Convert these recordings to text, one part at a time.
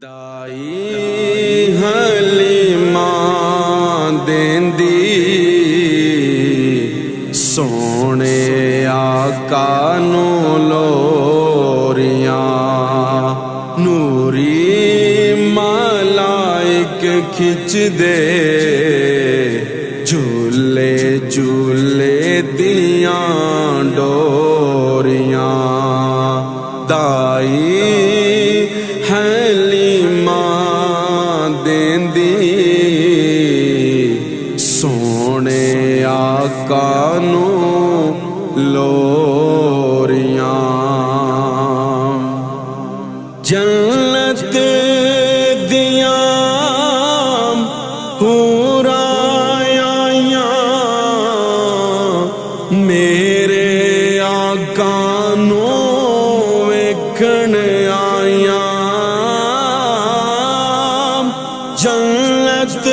دائی حلیمہ دیندی سونے آقا نو لوریاں نوری ملائک کھچ دے جھولے جھولے دیاں ڈوریاں دائی حلیمہ دیندی سونے آقا نو لوریاں جنت دیاں پورا آیاں میرے آقا نو ویکھن آیاں جنت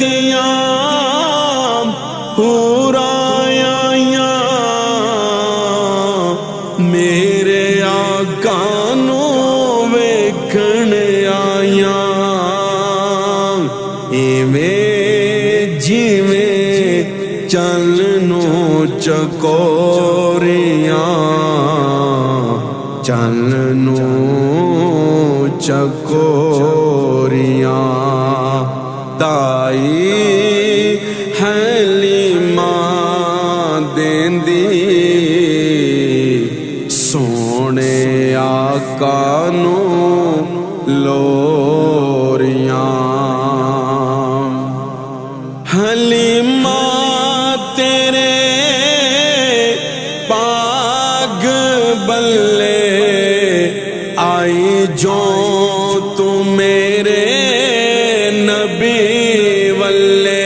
دیاں پورا آیاں میرے آقا نو ویکھن آیاں ایویں جیویں چلنو چکوریاں چلنو چکوریاں دائی حلیمہ دیندی سونے آقا نو لوریاں حلیمہ تیرے پاگ بلے آئی جو تو میرے نبی والے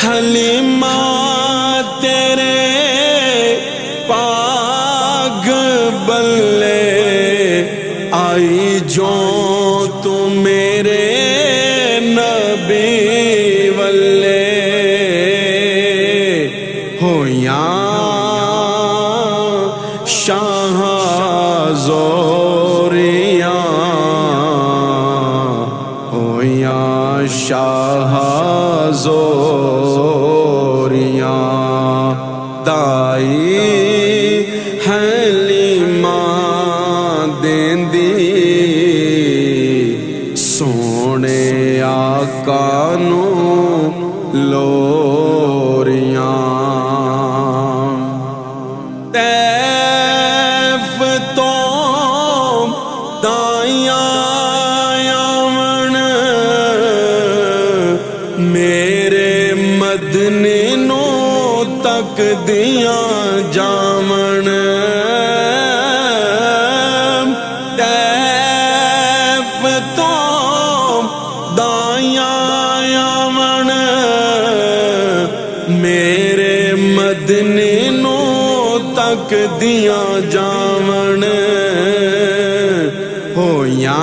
حلیمہ تیرے پاگ بلے آئی جو تو میرے نبی والے ہویاں شاہ زوریاں ہویاں شاہ زوریاں دائی حلیمہ دیندی سونے آقا نو لوریاں طیف تو دائیاں آون میرے مدنی نو تک دیاں جاون طیف تو دائیاں آون میرے مدنی نو تک دیاں جاون ہویاں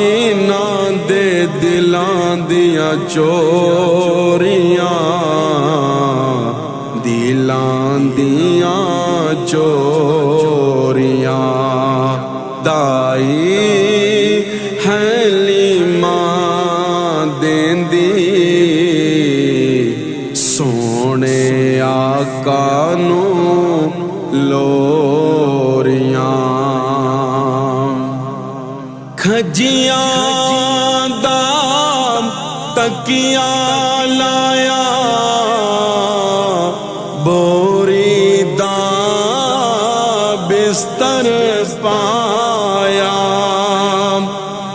انہاں دے دلاں دیاں چوریاں دلاں دیاں چوریاں دائی حلیمہ دیندی سونے آقا نو لوریاں کھجیاں دا تکیا لایا بوری دا بستر پایا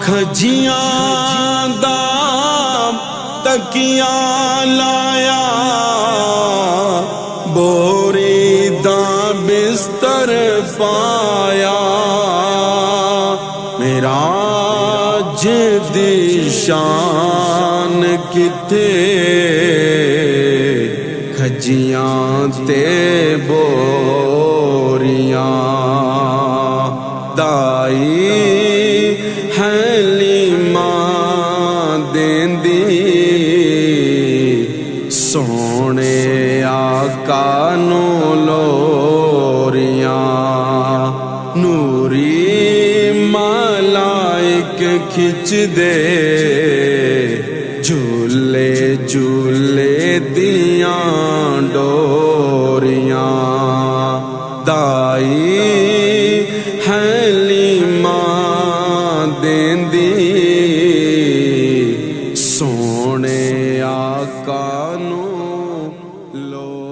کھجیاں دا تکیا لایا بوری دا بستر پایا معراج دی شان کتے کھجیاں تے بوریاں دائی حلیمہ دیندی سونے آقا نو لوریاں نور پوری ملائک کھچ دے جھولے جھولے دیاں ڈوریاں دائی حلیمہ دیندی سونے آقا نو لو